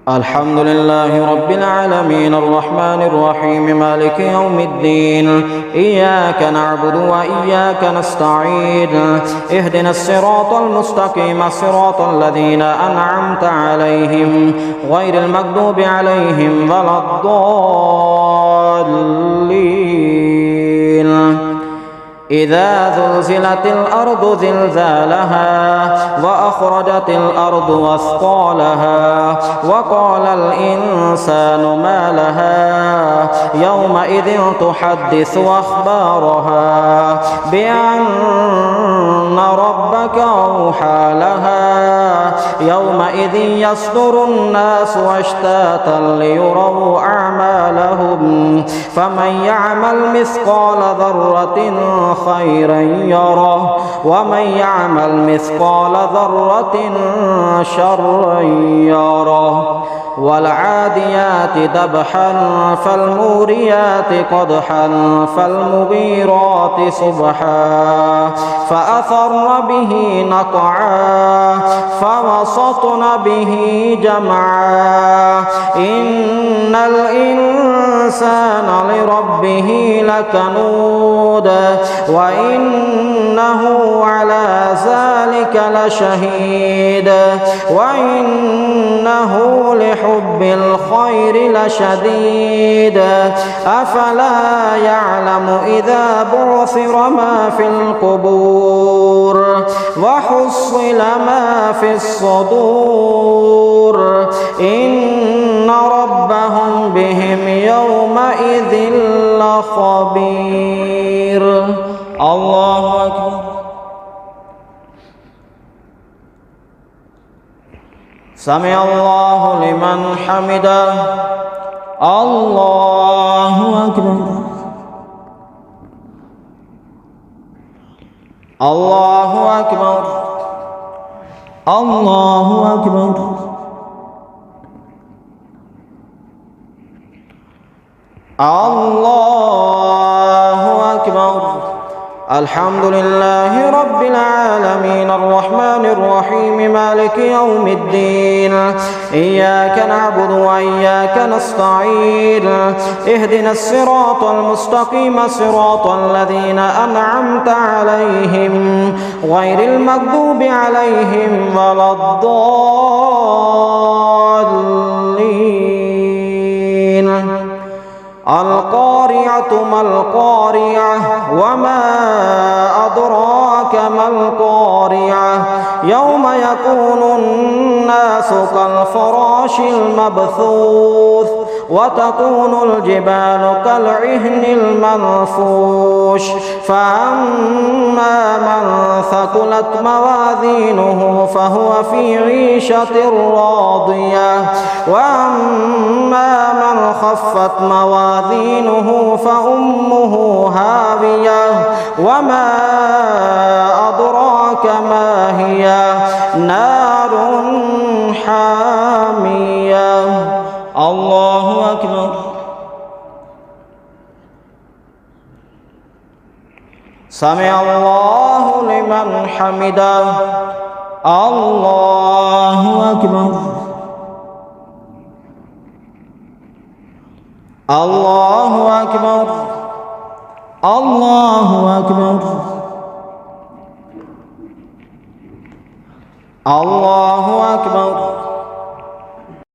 الحمد لله رب العالمين الرحمن الرحيم مالك يوم الدين إياك نعبد وإياك نستعين اهدنا الصراط المستقيم صراط الذين أنعمت عليهم غير المغضوب عليهم ولا الضالين إذا زلزلت الأرض زلزالها وأخرجت الأرض أثقالها وقال الإنسان ما لها يومئذ تحدث أخبارها بأن ربك أوحى لها يومئذ يصدر الناس أشتاتا ليروا أعمالهم فمن يعمل مثقال ذرة خيرا يره ومن يعمل مثقال ذرة شرا يره والعاديات ذبحا فالموريات قدحا فالمغيرات صبحا فأثر به نقعا فوسطن به جمعا إن الإنسان لربه لكنود وإنه على ذلك لشهيد وإنه لحب الخير لشديد أفلا يعلم إذا بعثر ما في القبور وحصل ما في الصدور إن ربهم بهم يومئذ لخبير. الله أكبر. سمع الله لمن حمده. الله أكبر. الله أكبر. الله أكبر. الله أكبر. الحمد لله رب العالمين الرحمن الرحيم مالك يوم الدين إياك نعبد وإياك نستعين اهدنا الصراط المستقيم صراط الذين أنعمت عليهم غير المغضوب عليهم ولا الضالين. القارعة ما القارعة وما أدراك ما القارعة يوم يكون الناس كالفراش المبثوث وتكون الجبال كالعهن المنفوش فأما من ثقلت موازينه فهو في عيشة راضية وأما من خفت موازينه فأمه هاوية وما أدراك ما هي نار حامية. الله أكبر. سمع الله لمن حمده. الله أكبر. الله أكبر. الله أكبر. الله أكبر.